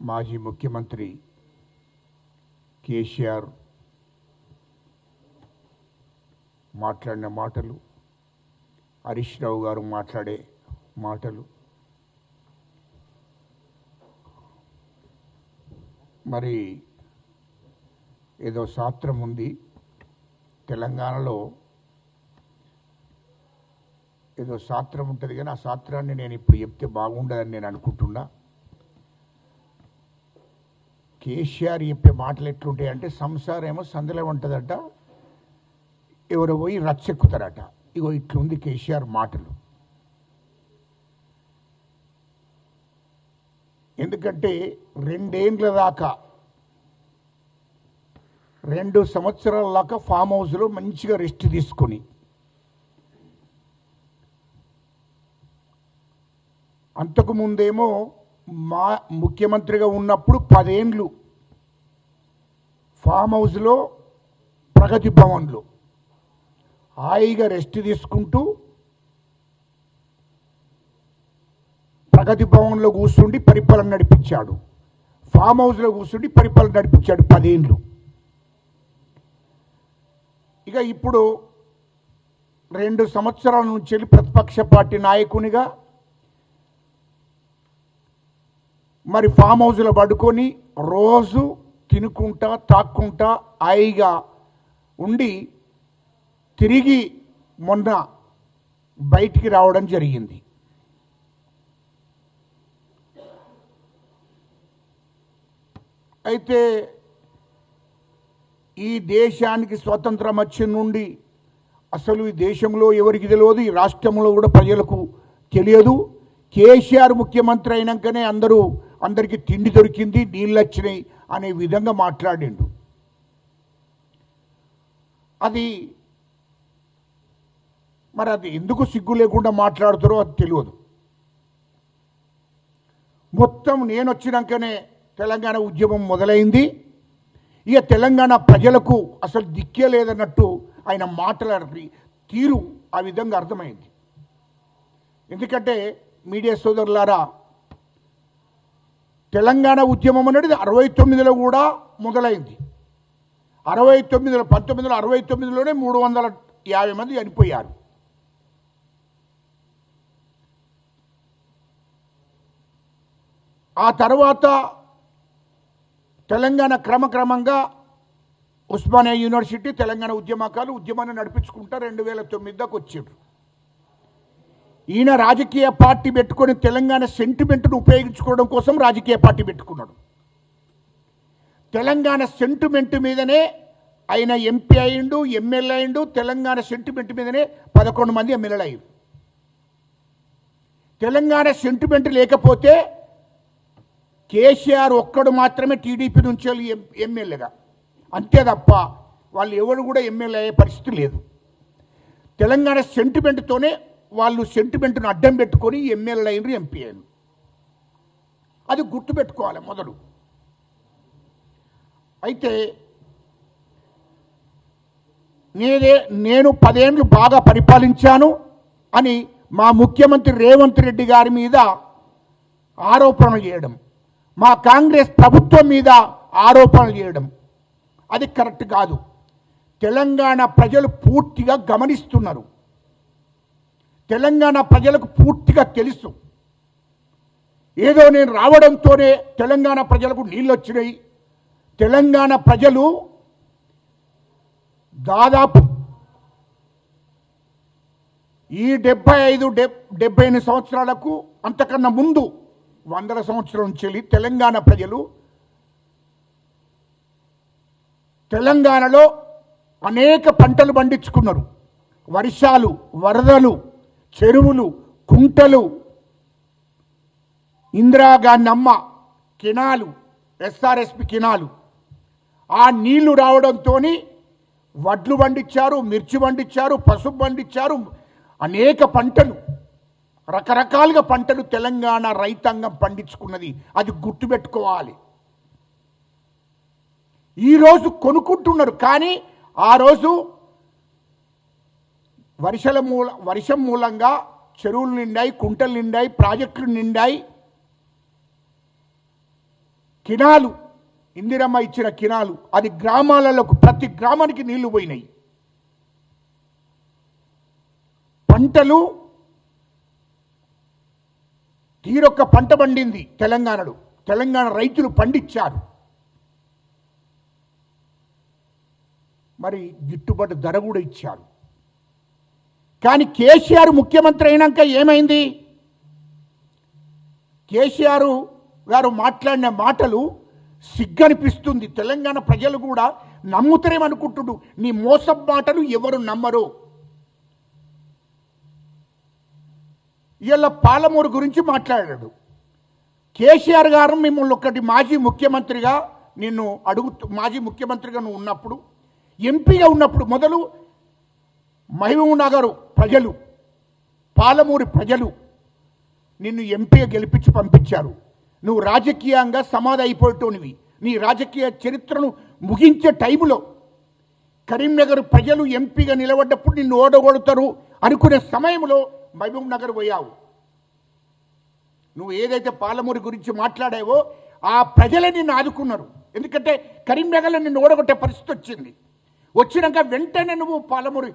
మాజీ ముఖ్యమంత్రి కేసీఆర్ మాట్లాడిన మాటలు, హరీష్ రావు గారు మాట్లాడే మాటలు, మరి ఏదో శాస్త్రం ఉంది తెలంగాణలో, ఏదో శాస్త్రం ఉంటుంది కానీ ఆ శాస్త్రాన్ని నేను ఇప్పుడు చెప్తే బాగుండదని నేను అనుకుంటున్నా. కేసీఆర్ చెప్పే మాటలు ఎట్లుంటాయంటే, సంసారం ఏమో సందులో ఉంటుందట, ఎవరు పోయి రచ్చెక్కుతారట. ఇగో ఇట్లుంది కేసీఆర్ మాటలు. ఎందుకంటే 2 ఏళ్ళ దాకా 2 సంవత్సరాల దాకా ఫామ్ హౌస్లో మంచిగా రెస్ట్ తీసుకొని అంతకుముందేమో మా ముఖ్యమంత్రిగా ఉన్నప్పుడు 10 ఏళ్ళు ఫామ్ హౌస్లో ప్రగతి భవన్లో హాయిగా రెస్ట్ తీసుకుంటూ ప్రగతి భవన్లో కూర్చుండి పరిపాలన నడిపించాడు, ఫామ్ హౌస్లో కూర్చుండి పరిపాలన నడిపించాడు 10 ఏళ్ళు. ఇక ఇప్పుడు 2 సంవత్సరాల నుంచి ప్రతిపక్ష పార్టీ నాయకునిగా మరి ఫామ్ హౌస్లో పడుకొని రోజు తినుకుంటా తాక్కుంటా హాయిగా ఉండి తిరిగి మొన్న బయటికి రావడం జరిగింది. అయితే ఈ దేశానికి స్వాతంత్రం వచ్చిన నుండి అసలు ఈ దేశంలో ఎవరికి తెలియదు, ఈ రాష్ట్రంలో కూడా ప్రజలకు తెలియదు. కేసీఆర్ ముఖ్యమంత్రి అయినాకనే అందరికీ తిండి దొరికింది, నీళ్ళు వచ్చినాయి అనే విధంగా మాట్లాడిండు. అది మరి అది ఎందుకు సిగ్గు లేకుండా మాట్లాడుతారో అది తెలియదు. మొత్తం నేను వచ్చినాకనే తెలంగాణ ఉద్యమం మొదలైంది. ఇక తెలంగాణ ప్రజలకు అసలు దిక్కే లేదన్నట్టు ఆయన మాట్లాడే తీరు ఆ విధంగా అర్థమైంది. ఎందుకంటే మీడియా సోదరులారా, తెలంగాణ ఉద్యమం అనేది 69లో కూడా మొదలైంది. 1969లోనే 350 మంది చనిపోయారు. ఆ తర్వాత తెలంగాణ క్రమక్రమంగా ఉస్మానియా యూనివర్సిటీ తెలంగాణ ఉద్యమాన్ని నడిపించుకుంటా 2009 దాకా వచ్చారు. ఈయన రాజకీయ పార్టీ పెట్టుకొని తెలంగాణ సెంటిమెంట్ను ఉపయోగించుకోవడం కోసం రాజకీయ పార్టీ పెట్టుకున్నాడు. తెలంగాణ సెంటిమెంట్ మీదనే ఆయన ఎంపీ అయిండు, ఎమ్మెల్యే అయిండు. తెలంగాణ సెంటిమెంట్ మీదనే 11 మంది ఎమ్మెల్యేలు అయ్యారు. తెలంగాణ సెంటిమెంట్ లేకపోతే కేసీఆర్ ఒక్కడు మాత్రమే టీడీపీ నుంచి ఎమ్మెల్యేగా, అంతే తప్ప వాళ్ళు ఎవరు కూడా ఎమ్మెల్యే అయ్యే పరిస్థితి లేదు. తెలంగాణ సెంటిమెంట్తోనే వాళ్ళు సెంటిమెంట్ను అడ్డం పెట్టుకొని ఎమ్మెల్యే అయినరు, ఎంపీ అయినరు. అది గుర్తుపెట్టుకోవాలి మొదలు. అయితే నేను 10 ఏళ్ళు బాగా పరిపాలించాను అని మా ముఖ్యమంత్రి రేవంత్ రెడ్డి గారి మీద ఆరోపణలు చేయడం, మా కాంగ్రెస్ ప్రభుత్వం మీద ఆరోపణలు చేయడం అది కరెక్ట్ కాదు. తెలంగాణ ప్రజలు పూర్తిగా గమనిస్తున్నారు. తెలంగాణ ప్రజలకు పూర్తిగా తెలుసు. ఏదో నేను రావడంతోనే తెలంగాణ ప్రజలకు నీళ్ళు వచ్చినాయి. తెలంగాణ ప్రజలు దాదాపు ఈ 75-78 సంవత్సరాలకు అంతకన్నా ముందు 100 సంవత్సరాల నుంచి తెలంగాణ ప్రజలు తెలంగాణలో అనేక పంటలు పండించుకున్నారు. వర్షాలు, వరదలు, చెరువులు, కుంటలు, ఇందిరాగాంధీ అమ్మ కెనాలు, ఎస్ఆర్ఎస్పి కెనాలు, ఆ నీళ్లు రావడంతో వడ్లు పండించారు, మిర్చి పండించారు, పసుపు పండించారు. అనేక పంటలు, రకరకాలుగా పంటలు తెలంగాణ రైతాంగం పండించుకున్నది. అది గుర్తుపెట్టుకోవాలి. ఈరోజు కొనుక్కుంటున్నారు, కానీ ఆ రోజు వర్షం మూలంగా చెరువులు నిండాయి, కుంటలు నిండాయి, ప్రాజెక్టులు నిండాయి. కినాలు, ఇందిరమ్మ ఇచ్చిన కినాలు, అది గ్రామాలకు ప్రతి గ్రామానికి నీళ్లు పోయినాయి. పంటలు తీరొక్క పంట పండింది తెలంగాణలో. తెలంగాణ రైతులు పండించారు. మరి గిట్టుబాటు ధర కూడా ఇచ్చారు. కానీ కేసీఆర్ ముఖ్యమంత్రి అయినాక ఏమైంది? కేసీఆర్ గారు మాట్లాడిన మాటలు సిగ్గనిపిస్తుంది. తెలంగాణ ప్రజలు కూడా నమ్ముతారేమనుకుంటుడు. నీ మోసం మాటలు ఎవరు నమ్మరు. ఇలా పాలమూరు గురించి మాట్లాడాడు కేసీఆర్ గారు. మిమ్మల్ని ఒకటి మాజీ ముఖ్యమంత్రిగా నిన్ను మాజీ ముఖ్యమంత్రిగా నువ్వు ఉన్నప్పుడు, ఎంపీగా ఉన్నప్పుడు మొదలు మహబూబ్ నగర్ ప్రజలు, పాలమూరు ప్రజలు నిన్ను ఎంపీగా గెలిపించి పంపించారు. నువ్వు రాజకీయంగా సమాధి అయిపోయేటోనివి. నీ రాజకీయ చరిత్రను ముగించే టైంలో కరీంనగర్ ప్రజలు ఎంపీగా నిలబడ్డప్పుడు నిన్ను ఓడగొడతారు అనుకునే సమయంలో మహబూబ్ నగర్ పోయావు. నువ్వు ఏదైతే పాలమూరు గురించి మాట్లాడావో ఆ ప్రజలే నిన్ను ఆదుకున్నారు. ఎందుకంటే కరీంనగర్లో నిన్ను ఓడగొట్టే పరిస్థితి వచ్చింది. వచ్చినాక వెంటనే నువ్వు పాలమూరు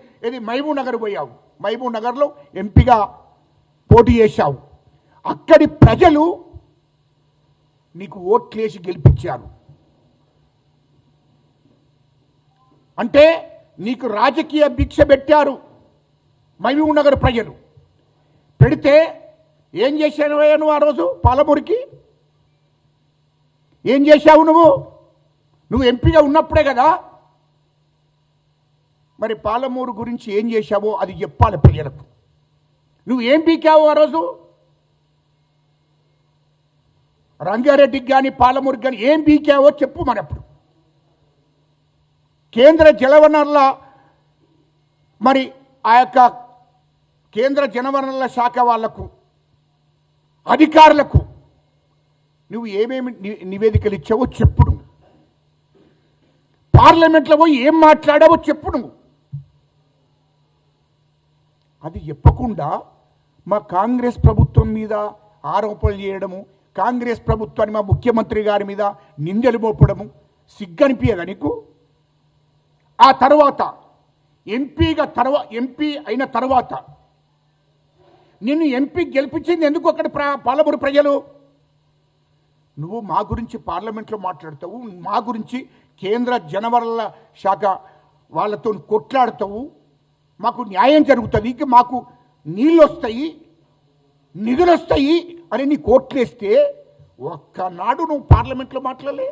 మహబూబ్ నగర్ పోయావు. మహబూబ్ నగర్లో ఎంపీగా పోటీ చేశావు. అక్కడి ప్రజలు నీకు ఓట్లేసి గెలిపించారు. అంటే నీకు రాజకీయ భిక్ష పెట్టారు మహబూబ్ నగర్ ప్రజలు. పెడితే ఏం చేశావు నువ్వు ఆ రోజు పాలమూరుకి? ఏం చేశావు నువ్వు ఎంపీగా ఉన్నప్పుడే కదా. మరి పాలమూరు గురించి ఏం చేశావో అది చెప్పాలి ప్రజలకు. నువ్వు ఏం పీకావు ఆ రోజు? రంగారెడ్డికి కానీ పాలమూరుకి కానీ ఏం పీకావో చెప్పు. మనప్పుడు కేంద్ర జలవనరుల మరి ఆ యొక్క కేంద్ర జలవనరుల శాఖ వాళ్లకు, అధికారులకు నువ్వు ఏమేమి నివేదికలు ఇచ్చావో చెప్పుడు. పార్లమెంట్లో పోయి ఏం మాట్లాడావో చెప్పు. నువ్వు అది చెప్పకుండా మా కాంగ్రెస్ ప్రభుత్వం మీద ఆరోపణలు చేయడము, కాంగ్రెస్ ప్రభుత్వాన్ని మా ముఖ్యమంత్రి గారి మీద నిందలు మోపడము సిగ్గనిపించదా నీకు? ఆ తర్వాత ఎంపీ అయిన తర్వాత నిన్ను ఎంపీ గెలిపించింది ఎందుకు అక్కడ పాలమూరు ప్రజలు? నువ్వు మా గురించి పార్లమెంట్లో మాట్లాడతావు, మా గురించి కేంద్ర జలవనరుల శాఖ వాళ్ళతో కొట్లాడతావు, మాకు న్యాయం జరుగుతుంది, మాకు నీళ్ళు వస్తాయి, నిధులు వస్తాయి అని నీ కోట్లేస్తే ఒక్కనాడు నువ్వు పార్లమెంట్లో మాట్లాడలే.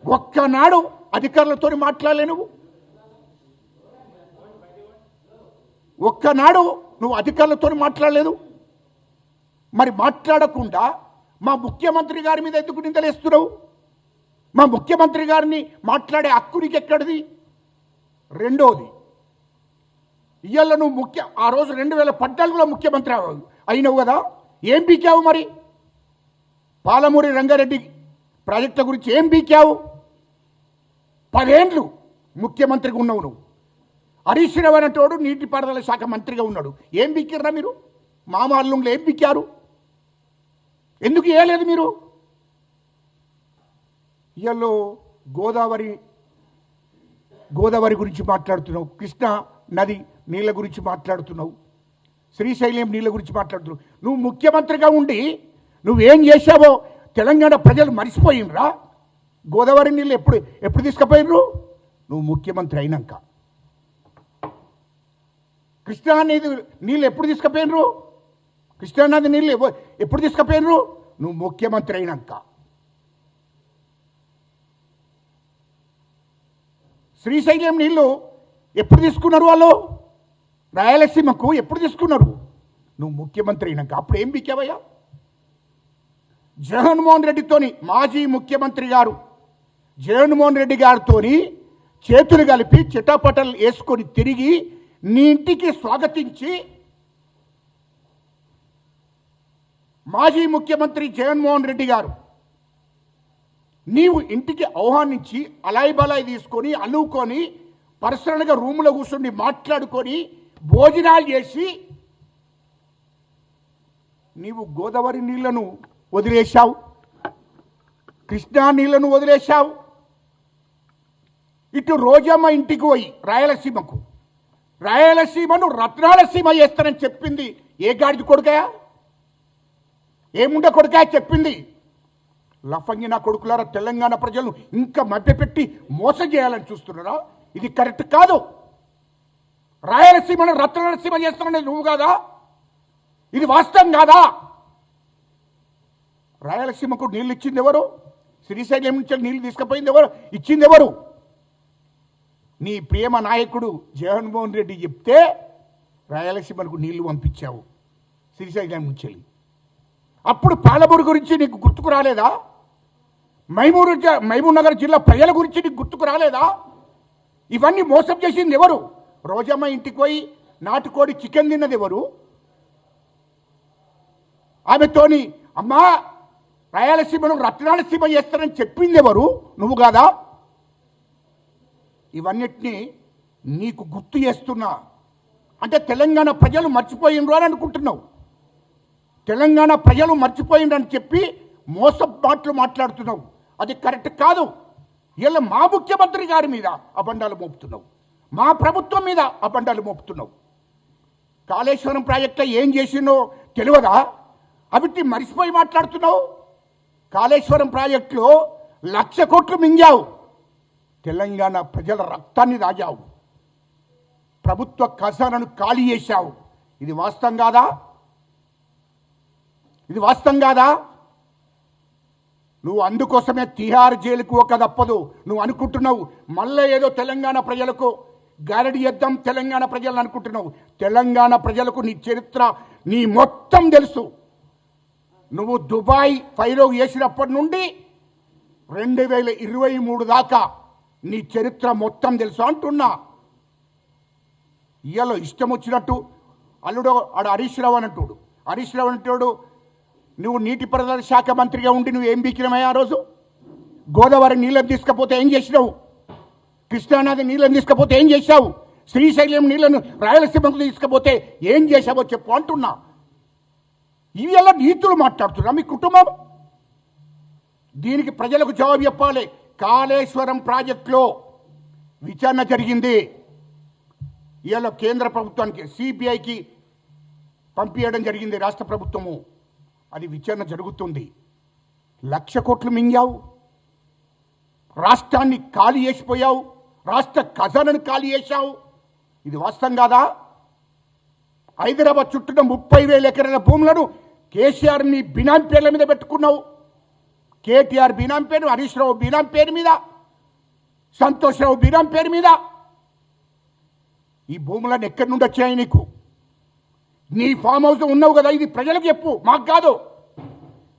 ఒక్కనాడు అధికారులతో మాట్లాడలే. ఒక్కనాడు నువ్వు అధికారులతో మాట్లాడలేదు. మరి మాట్లాడకుండా మా ముఖ్యమంత్రి గారి మీద ఎందుకు నిందలేస్తున్నావు? మా ముఖ్యమంత్రి గారిని మాట్లాడే హక్కు నీకు ఎక్కడిది? రెండోది, ఇవాళ నువ్వు ఆ రోజు 2014లో ముఖ్యమంత్రి అయినవు కదా, ఏం పీకావు? మరి పాలమూరి రంగారెడ్డి ప్రాజెక్టుల గురించి ఏం పీకావు? 10 ఏళ్ళు ముఖ్యమంత్రిగా ఉన్నావు నువ్వు. హరీష్ రావు అనేటోడు నీటిపారుదల శాఖ మంత్రిగా ఉన్నాడు. ఏం పీకిర్రా మీరు? మామాళ్ళంలో ఏం పీకారు? ఎందుకు వేయలేదు మీరు? ఇవాళ గోదావరి గురించి మాట్లాడుతున్నావు, కృష్ణా నది నీళ్ళ గురించి మాట్లాడుతున్నావు, శ్రీశైలం నీళ్ళ గురించి మాట్లాడుతున్నావు. నువ్వు ముఖ్యమంత్రిగా ఉండి నువ్వేం చేశావో తెలంగాణ ప్రజలు మర్చిపోయినరా? గోదావరి నీళ్ళు ఎప్పుడు తీసుకుపోయినరు? నువ్వు ముఖ్యమంత్రి అయినాక. కృష్ణా నది నీళ్ళు ఎప్పుడు తీసుకుపోయినరు? కృష్ణానది నీళ్ళు ఎప్పుడు తీసుకుపోయినరు? నువ్వు ముఖ్యమంత్రి అయినాక. శ్రీశైలం నీళ్ళు ఎప్పుడు తీసుకున్నారు? వాళ్ళు రాయలసీమకు ఎప్పుడు తీసుకున్నారు? నువ్వు ముఖ్యమంత్రి అయినాక. అప్పుడు ఏం బిక్కావయ్యా? జగన్మోహన్ రెడ్డితోని, మాజీ ముఖ్యమంత్రి గారు జగన్మోహన్ రెడ్డి గారితో చేతులు కలిపి చిటాపటలు వేసుకొని తిరిగి నీ ఇంటికి స్వాగతించి మాజీ ముఖ్యమంత్రి జగన్మోహన్ రెడ్డి గారు నీవు ఇంటికి ఆహ్వానించి అలాయి బలాయి తీసుకొని అల్లుకొని పర్సనల్గా రూములో కూర్చొని మాట్లాడుకొని భోజనాలు చేసి నీవు గోదావరి నీళ్లను వదిలేశావు. కృష్ణా నీళ్లను వదిలేశావు. ఇటు రోజమ్మ ఇంటికి పోయి రాయలసీమను రత్నాలసీమ చేస్తానని చెప్పింది ఏ గాడిది కొడుకయా, ఏముండ కొడుకయా చెప్పింది? లఫంగి నా కొడుకులారా, తెలంగాణ ప్రజలను ఇంకా మభ్యపెట్టి మోసం చేయాలని చూస్తున్నారా? ఇది కరెక్ట్ కాదు. రాయలసీమను రత్నాలసీమ చేస్తాననేది నువ్వు కాదా? ఇది వాస్తవం కాదా? రాయలసీమకు నీళ్ళు ఇచ్చింది ఎవరు? శ్రీశైలం నుంచి నీళ్లు తీసుకుపోయింది ఎవరు? ఇచ్చింది ఎవరు? నీ ప్రేమ నాయకుడు జగన్మోహన్ రెడ్డి చెప్తే రాయలసీమకు నీళ్లు పంపించావు శ్రీశైలం నుంచి. అప్పుడు పాలమూరు గురించి నీకు గుర్తుకు రాలేదా? మహబూబ్ నగర్ జిల్లా ప్రజల గురించి నీకు గుర్తుకు రాలేదా? ఇవన్నీ మోసం చేసింది ఎవరు? రోజమ్మ ఇంటికి పోయి నాటుకోడి చికెన్ తిన్నది ఎవరు? ఆమెతోని అమ్మా రాయలసీమను రత్నాలసీమ చేస్తానని చెప్పింది ఎవరు? నువ్వు కాదా? ఇవన్నిటినీ నీకు గుర్తు చేస్తున్నా. అంటే తెలంగాణ ప్రజలు మర్చిపోయినరు అని అనుకుంటున్నావు. తెలంగాణ ప్రజలు మర్చిపోయిండ్రని చెప్పి మోసం మాటలు మాట్లాడుతున్నావు. అది కరెక్ట్ కాదు. ఇలా మా ముఖ్యమంత్రి గారి మీద అబండాలు మోపుతున్నావు, మా ప్రభుత్వం మీద అబండాలు మోపుతున్నావు. కాళేశ్వరం ప్రాజెక్టులో ఏం చేసినో తెలియదా? అవిటి మరిచిపోయి మాట్లాడుతున్నావు. కాళేశ్వరం ప్రాజెక్టులో 1,00,000 కోట్లు మింగావు. తెలంగాణ ప్రజల రక్తాన్ని రాజావు. ప్రభుత్వ ఖజానాను ఖాళీ చేశావు. ఇది వాస్తవం కాదా? ఇది వాస్తవం కాదా? నువ్వు అందుకోసమే తిహార్ జైలుకు ఒక తప్పదు నువ్వు అనుకుంటున్నావు. మళ్ళీ ఏదో తెలంగాణ ప్రజలకు గారడి చేద్దాం తెలంగాణ ప్రజలను అనుకుంటున్నావు. తెలంగాణ ప్రజలకు నీ చరిత్ర నీ మొత్తం తెలుసు. నువ్వు దుబాయ్ ఫైలో వేసినప్పటి నుండి 2023 దాకా నీ చరిత్ర మొత్తం తెలుసు అంటున్నా. ఇయ్యలో ఇష్టం వచ్చినట్టు అల్లుడు ఆడ హరీష్ రావు అంటాడు. నువ్వు నీటిపారుదల శాఖ మంత్రిగా ఉండి నువ్వు ఏం బీకినమయ్యా? ఆ రోజు గోదావరి నీళ్ళని తీసుకపోతే ఏం చేసినావు? కృష్ణానది నీళ్ళని తీసుకపోతే ఏం చేశావు? శ్రీశైలం నీళ్లను రాయలసీమకు తీసుకపోతే ఏం చేశావో చెప్పు అంటున్నా. ఇవి ఎలా నీతులు మాట్లాడుతున్నా మీ కుటుంబం? దీనికి ప్రజలకు జవాబు చెప్పాలి. కాళేశ్వరం ప్రాజెక్టులో విచారణ జరిగింది. ఇవాళ కేంద్ర ప్రభుత్వానికి సిబిఐకి పంపించడం జరిగింది రాష్ట్ర ప్రభుత్వము. అది విచారణ జరుగుతుంది. 1,00,000 కోట్లు మింగావు, రాష్ట్రాన్ని ఖాళీ చేసిపోయావు, రాష్ట్ర ఖజానాను ఖాళీ చేశావు. ఇది వాస్తవం కాదా? హైదరాబాద్ చుట్టూ 30,000 ఎకరాల భూములను కేసీఆర్ నీ బినామీ పేర్ల మీద పెట్టుకున్నావు. కేటీఆర్ బినామీ పేరు, హరీష్ రావు బినామీ పేరు మీద, సంతోష్ రావు బినామీ పేరు మీద. ఈ భూములను ఎక్కడి నుండి వచ్చాయి నీకు? నీ ఫామ్ హౌస్ ఉన్నావు కదా, ఇది ప్రజలకు చెప్పు, మాకు కాదు.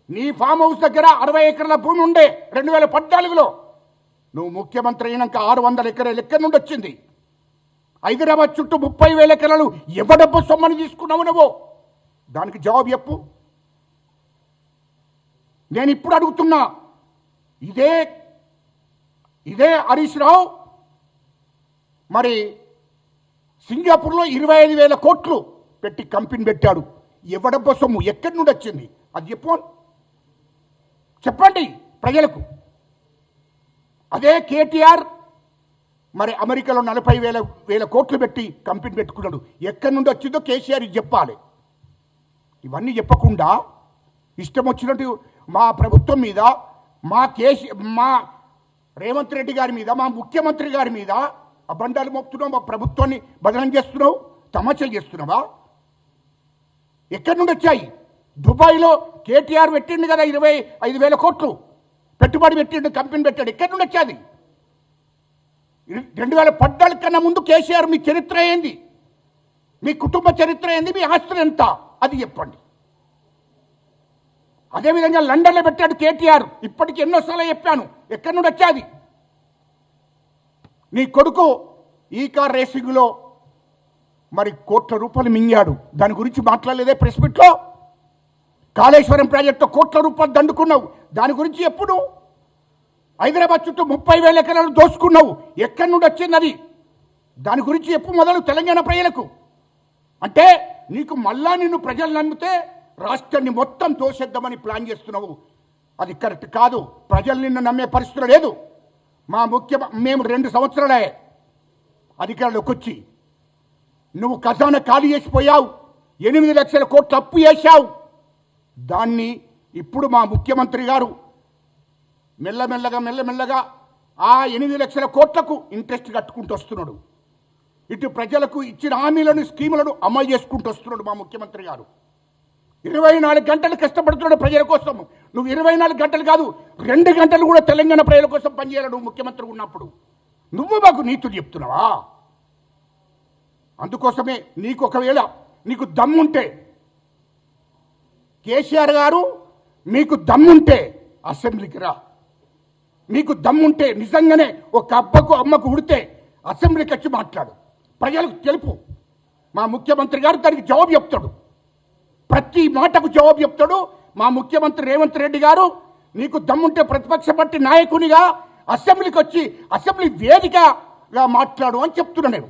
నీ ఫామ్ హౌస్ దగ్గర 60 ఎకరాల భూమి ఉండే 2014లో. నువ్వు ముఖ్యమంత్రి అయినాక 600 ఎకరాలు ఎక్కడి నుండి వచ్చింది? హైదరాబాద్ చుట్టూ 30,000 ఎకరాలు ఎవడబ్బు సొమ్మని తీసుకున్నావు నువ్వు? దానికి జవాబు చెప్పు. నేను ఇప్పుడు అడుగుతున్నా, ఇదే హరీష్ రావు మరి సింగపూర్లో 25,000 కోట్లు పెట్టి కంపెనీ పెట్టాడు. ఎవడబ్బ సొమ్ము ఎక్కడి నుండి వచ్చింది? అది చెప్పండి ప్రజలకు. అదే కేటీఆర్ మరి అమెరికాలో 40,000 కోట్లు పెట్టి కంపెనీ పెట్టుకున్నాడు. ఎక్కడి నుండి వచ్చిందో కేసీఆర్ చెప్పాలి. ఇవన్నీ చెప్పకుండా ఇష్టం వచ్చినట్టు మా ప్రభుత్వం మీద, మా రేవంత్ రెడ్డి గారి మీద, మా ముఖ్యమంత్రి గారి మీద అబండాలు మోపుతున్నావు. మా ప్రభుత్వాన్ని బదనం చేస్తున్నావు, తమాషాలు చేస్తున్నావా? ఎక్కడి నుండి వచ్చాయి? దుబాయ్లో కేటీఆర్ పెట్టిండు కదా 25,000 కోట్లు పెట్టుబడి పెట్టిండు, కంపెనీ పెట్టాడు. ఎక్కడి నుండి వచ్చాది? 2014 కన్నా ముందు కేసీఆర్ మీ చరిత్ర ఏంది? మీ కుటుంబ చరిత్ర ఏంది? మీ ఆస్తులు ఎంత? అది చెప్పండి. అదేవిధంగా లండన్లో పెట్టాడు కేటీఆర్. ఇప్పటికి ఎన్నోసార్లు చెప్పాను, ఎక్కడి నుండి వచ్చాది? నీ కొడుకు ఈ కార్ రేసింగ్లో మరి కోట్ల రూపాయలు మింగాడు. దాని గురించి మాట్లాడలేదే ప్రెస్ మీట్లో? కాళేశ్వరం ప్రాజెక్టు కోట్ల రూపాయలు దండుకున్నావు, దాని గురించి ఎప్పుడు? హైదరాబాద్ చుట్టూ 30,000 ఎకరాలు దోసుకున్నావు, ఎక్కడి నుండి వచ్చింది అది? దాని గురించి ఎప్పుడు మొదలు తెలంగాణ ప్రజలకు? అంటే నీకు మళ్ళా నిన్ను ప్రజలు నమ్మితే రాష్ట్రాన్ని మొత్తం దోషేద్దామని ప్లాన్ చేస్తున్నావు. అది కరెక్ట్ కాదు. ప్రజలు నిన్ను నమ్మే పరిస్థితి లేదు. మేము 2 సంవత్సరాలే అధికారంలోకి వచ్చి నువ్వు ఖజానా ఖాళీ చేసిపోయావు, 8 లక్షల కోట్ల అప్పు చేశావు. దాన్ని ఇప్పుడు మా ముఖ్యమంత్రి గారు మెల్లమెల్లగా ఆ 8 లక్షల కోట్లకు ఇంట్రెస్ట్ కట్టుకుంటూ వస్తున్నాడు. ఇటు ప్రజలకు ఇచ్చిన హామీలను స్కీములను అమలు చేసుకుంటూ వస్తున్నాడు మా ముఖ్యమంత్రి గారు. 24 గంటలు కష్టపడుతున్నాడు ప్రజల కోసం. నువ్వు 24 గంటలు కాదు, 2 గంటలు కూడా తెలంగాణ ప్రజల కోసం పనిచేయాలి. నువ్వు ముఖ్యమంత్రి ఉన్నప్పుడు నువ్వు మాకు నీతులు చెప్తున్నావా? అందుకోసమే ఒకవేళ నీకు దమ్ముంటే కేసీఆర్ గారు, మీకు దమ్ముంటే అసెంబ్లీకి రా. మీకు దమ్ముంటే నిజంగానే ఒక అబ్బకు అమ్మకు ఉడితే అసెంబ్లీకి వచ్చి మాట్లాడు, ప్రజలకు తెలుపు. మా ముఖ్యమంత్రి గారు దానికి జవాబు చెప్తాడు, ప్రతి మాటకు జవాబు చెప్తాడు. మా ముఖ్యమంత్రి రేవంత్ రెడ్డి గారు నీకు దమ్ముంటే ప్రతిపక్ష పార్టీ నాయకునిగా అసెంబ్లీకి వచ్చి అసెంబ్లీ వేదికగా మాట్లాడు అని చెప్తున్నా నేను.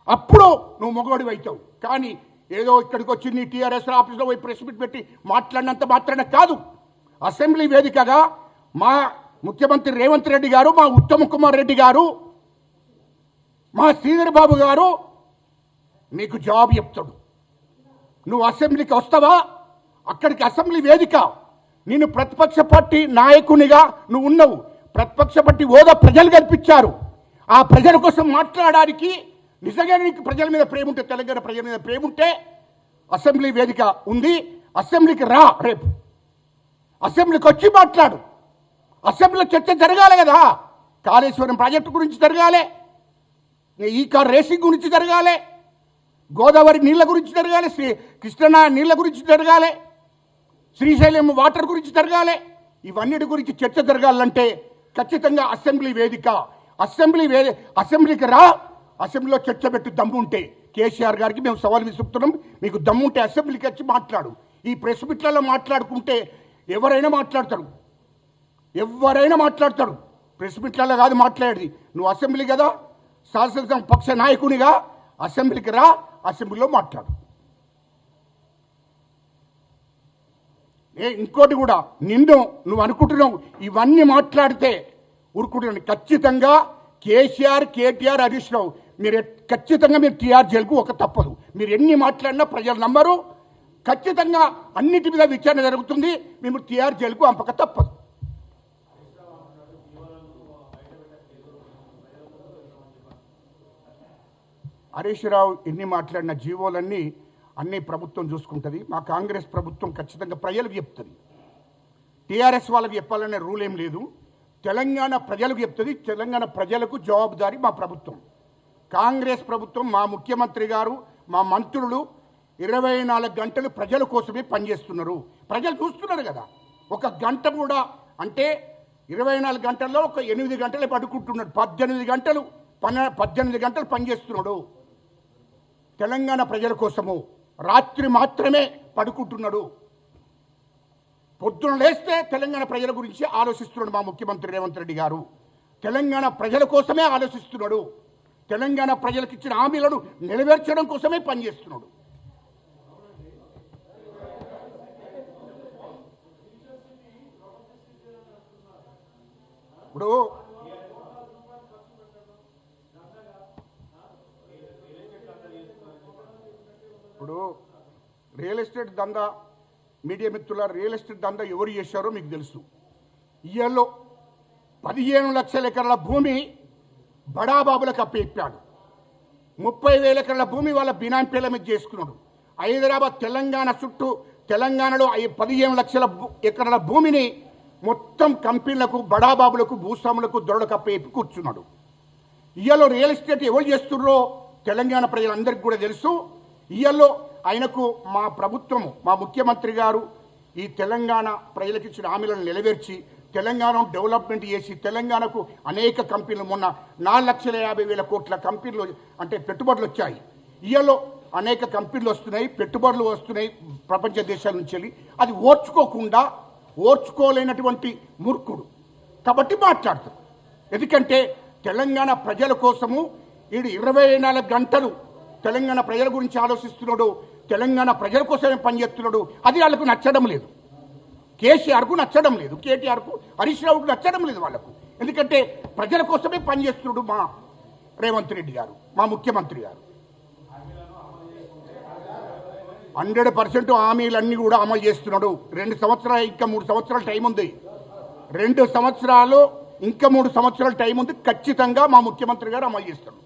అప్పుడు నువ్వు మొగోడివి అవుతావు. కానీ ఏదో ఇక్కడికి వచ్చి నీ టీఆర్ఎస్ ఆఫీస్లో పోయి ప్రెస్ మీట్ పెట్టి మాట్లాడినంత మాత్రాన కాదు. అసెంబ్లీ వేదికగా మా ముఖ్యమంత్రి రేవంత్ రెడ్డి గారు, మా ఉత్తమ్ కుమార్ రెడ్డి గారు, మా శ్రీధర్ బాబు గారు నీకు జవాబు చెప్తాడు. నువ్వు అసెంబ్లీకి వస్తావా? అక్కడికి అసెంబ్లీ వేదిక. నిన్ను ప్రతిపక్ష పార్టీ నాయకునిగా నువ్వు ఉన్నావు. ప్రతిపక్ష పార్టీ హోదా ప్రజలు కల్పించారు. ఆ ప్రజల కోసం మాట్లాడడానికి నిజంగా నీకు ప్రజల మీద ప్రేమ ఉంటే, తెలంగాణ ప్రజల మీద ప్రేమ ఉంటే అసెంబ్లీ వేదిక ఉంది, అసెంబ్లీకి రా. రేపు అసెంబ్లీకి వచ్చి మాట్లాడు. అసెంబ్లీలో చర్చ జరగాలి కదా. కాళేశ్వరం ప్రాజెక్టు గురించి జరగాలి, ఈ కార్ రేసింగ్ గురించి జరగాలి, గోదావరి నీళ్ల గురించి జరగాలి, కృష్ణా నీళ్ల గురించి జరగాలి, శ్రీశైలం వాటర్ గురించి జరగాలి. ఇవన్నిటి గురించి చర్చ జరగాలంటే ఖచ్చితంగా అసెంబ్లీ వేదిక. అసెంబ్లీకి రా. అసెంబ్లీలో చర్చ పెట్టి దమ్ముంటే కేసీఆర్ గారికి మేము సవాల్ విసురుతున్నాం. మీకు దమ్ముంటే అసెంబ్లీకి వచ్చి మాట్లాడు. ఈ ప్రెస్ మీట్లలో మాట్లాడుకుంటే ఎవరైనా మాట్లాడతాడు. ప్రెస్ మీట్లలో కాదు మాట్లాడేది. నువ్వు అసెంబ్లీ కదా, శాసనసభ పక్ష నాయకునిగా అసెంబ్లీకి రా, అసెంబ్లీలో మాట్లాడు. ఇంకోటి కూడా, నువ్వు అనుకుంటున్నావు ఇవన్నీ మాట్లాడితే ఊరుకుంటున్నాను. ఖచ్చితంగా కేసీఆర్, కేటీఆర్, హరీష్ రావు మీరు ఖచ్చితంగా టీఆర్ జైలుకు ఒక తప్పదు. మీరు ఎన్ని మాట్లాడినా ప్రజలు నమ్మరు. ఖచ్చితంగా అన్నిటి మీద విచారణ జరుగుతుంది. మేము టీఆర్ జైలుకు అంపక తప్పదు. హరీష్ రావు ఎన్ని మాట్లాడిన జీవోలన్నీ అన్ని ప్రభుత్వం చూసుకుంటుంది. మా కాంగ్రెస్ ప్రభుత్వం ఖచ్చితంగా ప్రజలకు చెప్తుంది. టీఆర్ఎస్ వాళ్ళకి చెప్పాలనే రూల్ ఏం లేదు. తెలంగాణ ప్రజలకు చెప్తుంది. తెలంగాణ ప్రజలకు జవాబుదారీ మా ప్రభుత్వం. కాంగ్రెస్ ప్రభుత్వం, మా ముఖ్యమంత్రి గారు, మా మంత్రులు 24 గంటలు ప్రజల కోసమే పనిచేస్తున్నారు. ప్రజలు చూస్తున్నారు కదా. ఒక గంట కూడా అంటే 24 గంటల్లో ఒక 8 గంటలే పడుకుంటున్నాడు. 18 గంటలు పనిచేస్తున్నాడు తెలంగాణ ప్రజల కోసము. రాత్రి మాత్రమే పడుకుంటున్నాడు. పొద్దున లేస్తే తెలంగాణ ప్రజల గురించి ఆలోచిస్తున్నాడు మా ముఖ్యమంత్రి రేవంత్ రెడ్డి గారు. తెలంగాణ ప్రజల కోసమే ఆలోచిస్తున్నాడు. తెలంగాణ ప్రజలకు ఇచ్చిన హామీలను నెరవేర్చడం కోసమే పనిచేస్తున్నాడు. ఇప్పుడు రియల్ ఎస్టేట్ దందా, మీడియా మిత్రుల రియల్ ఎస్టేట్ దందా ఎవరు చేశారో మీకు తెలుసు. ఇయర్లో 15 లక్షల ఎకరాల భూమి బడాబాబులకు అప్పచెప్పాడు. 30,000 ఎకరాల భూమి వాళ్ళ బినామీ పేర్ల మీద చేసుకున్నాడు. హైదరాబాద్, తెలంగాణ చుట్టూ తెలంగాణలో 15 లక్షల ఎకరాల భూమిని మొత్తం కంపెనీలకు, బడాబాబులకు, భూస్వాములకు, దొరలకు అప్పచెప్పి కూర్చున్నాడు. ఇయర్లో రియల్ ఎస్టేట్ ఎవరు చేస్తున్నారో తెలంగాణ ప్రజలందరికీ కూడా తెలుసు. ఇయర్లో ఆయనకు మా ప్రభుత్వము, మా ముఖ్యమంత్రి గారు ఈ తెలంగాణ ప్రజలకు ఇచ్చిన హామీలను నెరవేర్చి తెలంగాణ డెవలప్మెంట్ చేసి తెలంగాణకు అనేక కంపెనీలు, మొన్న 4,50,000 కోట్ల కంపెనీలు అంటే పెట్టుబడులు వచ్చాయి. ఇయర్లో అనేక కంపెనీలు వస్తున్నాయి, పెట్టుబడులు వస్తున్నాయి ప్రపంచ దేశాల నుంచి వెళ్ళి. అది ఓర్చుకోలేనటువంటి మూర్ఖుడు కాబట్టి మాట్లాడుతాడు. ఎందుకంటే తెలంగాణ ప్రజల కోసము ఈడు 24 గంటలు తెలంగాణ ప్రజల గురించి ఆలోచిస్తున్నాడు. తెలంగాణ ప్రజల కోసమే పనిచేస్తున్నాడు. అది వాళ్ళకు నచ్చడం లేదు. కేసీఆర్కు నచ్చడం లేదు, కేటీఆర్కు, హరీష్ రావుకు నచ్చడం లేదు వాళ్ళకు. ఎందుకంటే ప్రజల కోసమే పనిచేస్తున్నాడు మా రేవంత్ రెడ్డి గారు, మా ముఖ్యమంత్రి గారు. 100% హామీలన్నీ కూడా అమలు చేస్తున్నాడు. 2 సంవత్సరాలు, ఇంకా 3 సంవత్సరాల టైం ఉంది. 2 సంవత్సరాలు ఇంకా 3 సంవత్సరాల టైం ఉంది. ఖచ్చితంగా మా ముఖ్యమంత్రి గారు అమలు చేస్తున్నాడు.